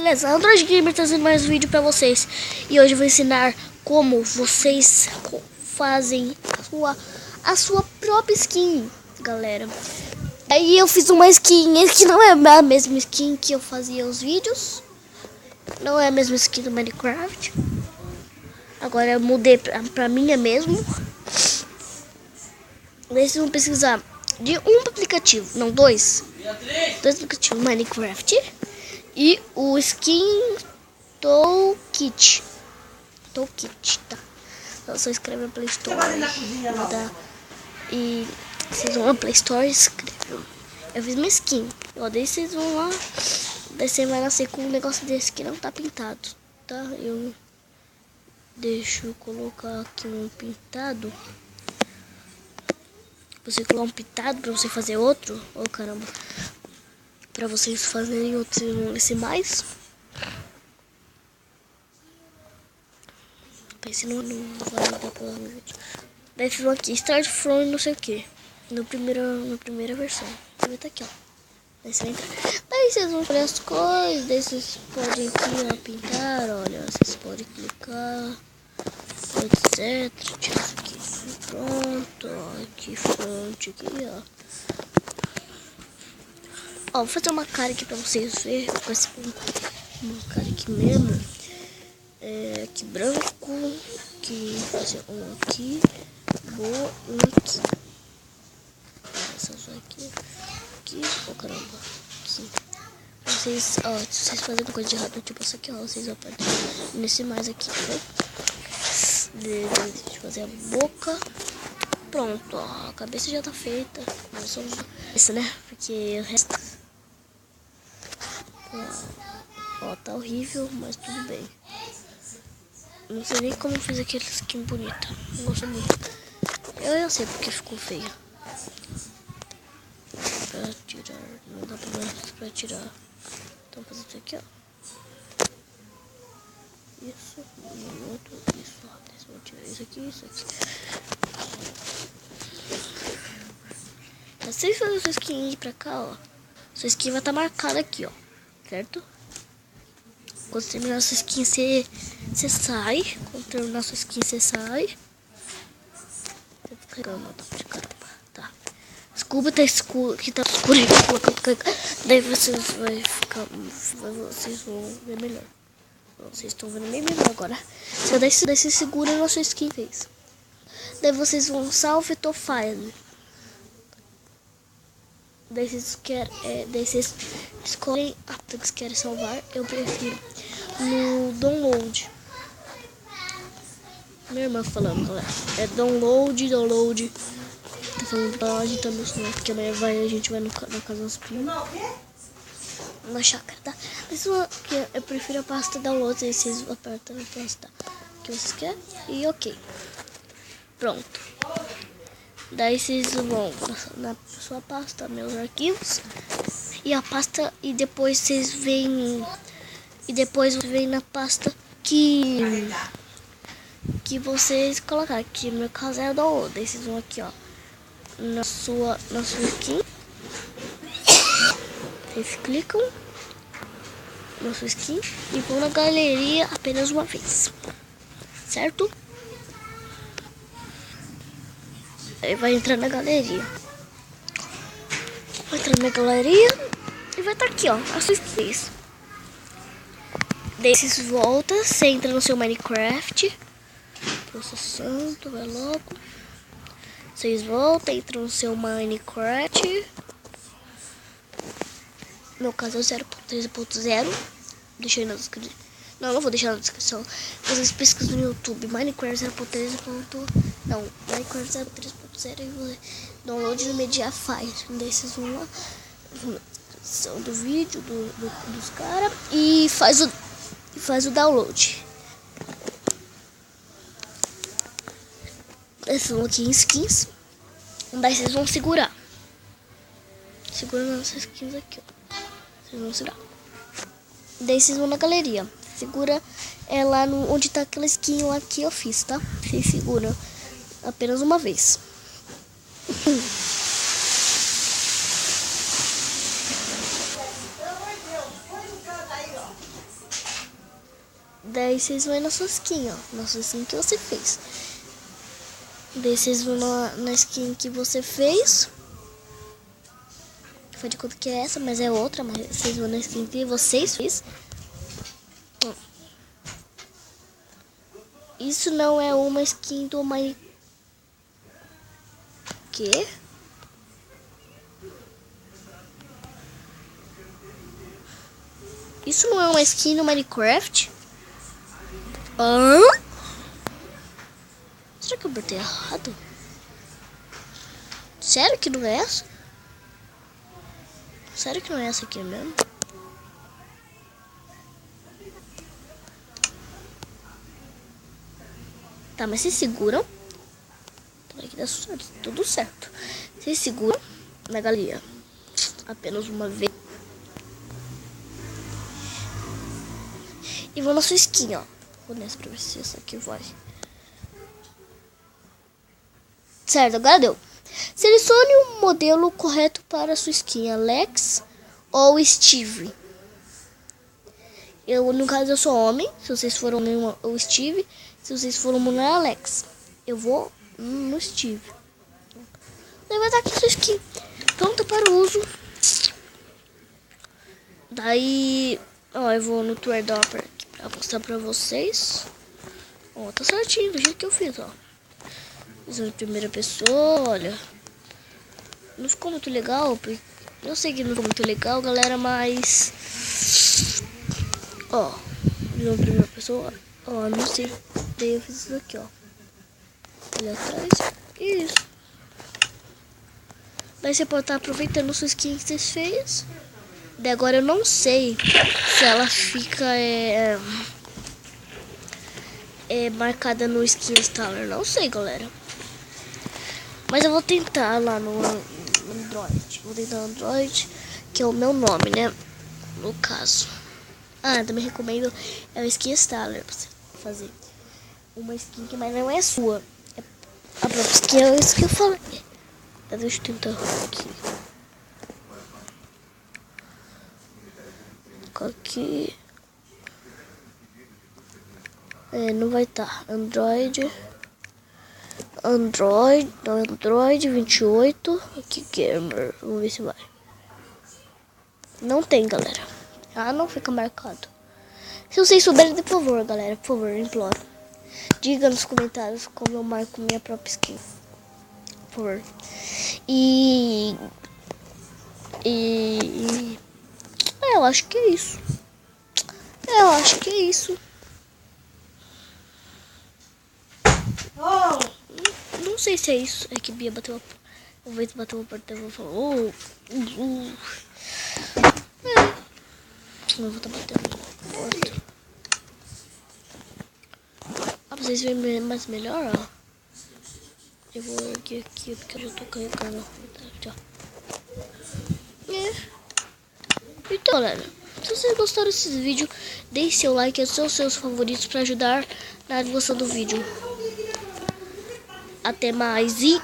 Beleza, Android Gamer trazendo mais um vídeo pra vocês. E hoje eu vou ensinar como vocês fazem a sua própria skin, galera. Aí eu fiz uma skin, que não é a mesma skin que eu fazia os vídeos. Não é a mesma skin do Minecraft. Agora eu mudei pra minha mesmo. Vocês vão pesquisar de um aplicativo, não dois. Dois aplicativos, Minecraft e o Skin Toolkit. Toolkit, tá? Então só escreve na Play Store, tá? E vocês vão na Play Store e escrevem. Eu fiz uma skin. Daí vocês vão lá. Daí você vai nascer com um negócio desse que não tá pintado, tá? Deixa eu colocar aqui um pintado. Você colocar um pintado pra você fazer outro. Oh, caramba. Pra vocês fazerem outro esse mais. Esse não vai dar pra vídeo. Daí fiz aqui, Start from não sei o que. Na primeira versão. Você vai estar aqui, ó. Daí você vai entrar. Daí vocês vão fazer as coisas. Daí vocês podem aqui, ó, pintar. Olha, vocês podem clicar. Etc. Tirar isso aqui. Pronto, ó. Aqui, front, aqui, ó. Ó, vou fazer uma cara aqui pra vocês verem. Com esse uma cara aqui mesmo. Aqui branco. Aqui, fazer um aqui. Boa, um aqui. Essa só aqui. Aqui, oh caramba. Aqui. Vocês, ó, se vocês fazem coisa de errado, tipo isso aqui, ó. Vocês apertam nesse mais aqui, tá? Deixa eu fazer a boca. Pronto, ó. A cabeça já tá feita. Mas só essa, né? Porque o resto. Ó, tá horrível, mas tudo bem. Não sei nem como eu fiz aquele skin bonita. Não gosto muito. Eu sei porque ficou feia. Pra tirar. Não dá pra tirar. Então fazer isso aqui, ó. Isso. E outro. Isso, ó. Vou tirar isso aqui, isso aqui. Se vocês fazerem sua skin ir pra cá, ó. Sua skin vai estar marcada aqui, ó. Certo? Quando terminar sua skin, você sai. Quando terminar sua skin, você sai. Caramba, tá. Desculpa, tá escuro. Aqui tá escuro. Daí vocês vocês vão ver melhor. Vocês estão vendo bem melhor agora. Daí você segura na sua skin fez. Daí vocês vão salve to file. Daí vocês escolhem a que vocês querem salvar. Eu prefiro no download. Minha irmã falando, galera. É download. Tá falando pra lá, agitando isso, né? Porque amanhã a gente vai na casa dos primos. Na chácara, tá? Eu prefiro a pasta download. Aí vocês apertam a pasta que vocês querem. E ok. Pronto. Daí vocês vão na sua pasta, meus arquivos. E a pasta. E depois vocês vêm. E depois vem na pasta que vocês colocaram. Que no meu caso é o download. Daí vocês vão aqui, ó. Na sua skin. Vocês clicam na sua skin e vão na galeria apenas uma vez. Certo? Aí vai entrar na galeria. Vai entrar na galeria e vai estar aqui, ó. A sua skin. Daí vocês voltam, você entra no seu Minecraft. Processando, vai logo. Vocês voltam, entram no seu Minecraft. No meu caso é o 0.3.0. Deixei na descrição. Não vou deixar na descrição. Vocês pesquisam no YouTube Minecraft 0.3. Não, Minecraft 0.3.0 e vou download no Mediafire. Daí vocês vão lá do vídeo dos caras e faz o download. Eles vão aqui em skins. Daí vocês vão segurar. Segura nossas skins aqui, ó. Vocês vão segurar. Daí vocês vão na galeria. Segura lá onde tá aquela skin lá que eu fiz, tá? Vocês seguram apenas uma vez. Daí vocês vão na sua skin, ó. Na sua skin que você fez. Daí vocês vão na skin que você fez. Foi de conta que é essa, mas é outra. Mas vocês vão na skin que vocês fez. Isso não é uma skin do Minecraft. Quê? Isso não é uma skin do Minecraft? Hã? Será que eu botei errado? Sério que não é essa? Sério que não é essa aqui mesmo? Tá, mas vocês seguram. Aqui dá tudo certo. Vocês seguram na galeria. Apenas uma vez. E vou na sua skin, ó. Vou nessa pra ver se essa aqui vai. Certo, agora deu. Selecione o modelo correto para a sua skin, Alex ou Steve. No caso, eu sou homem. Se vocês foram o Steve. Se vocês foram mulher, Alex. Eu vou no Steve. Daí vai estar com a sua skin pronta para o uso. Daí, ó, eu vou no Twerdopper aqui pra mostrar pra vocês. Ó, tá certinho do jeito que eu fiz, ó. Fiz em primeira pessoa, olha. Não ficou muito legal, porque eu sei que não ficou muito legal, galera, mas... Ó, fiz em primeira pessoa, ó, não sei. Daí eu fiz isso daqui, ó. Ali atrás, isso. Daí você pode estar aproveitando sua skin que você fez. Daí agora eu não sei se ela fica marcada no Skin Installer. Não sei, galera. Mas eu vou tentar lá no Android. Vou tentar no Android, que é o meu nome, né? No caso. Ah, também recomendo o Skin Installer pra você fazer. Uma skin que mais não é sua. É a própria skin, é isso que eu falei. Deixa eu tentar aqui. Aqui. Não vai estar. Android 28. Aqui, gamer. Vamos ver se vai. Não tem, galera. Ah, não fica marcado. Se vocês souberem, por favor, galera. Por favor, imploro. Diga nos comentários como eu marco minha própria skin. Por favor. Eu acho que é isso. Não sei se é isso. É que Bia bateu a... O vento bateu a porta e eu vou falar... Eu vou estar batendo na porta. Pra vocês verem mais melhor, ó. Eu vou erguer aqui porque eu já tô carregando. Tchau. Então, galera, se vocês gostaram desse vídeo, deixe seu like e seus favoritos para ajudar na divulgação do vídeo. Até mais e...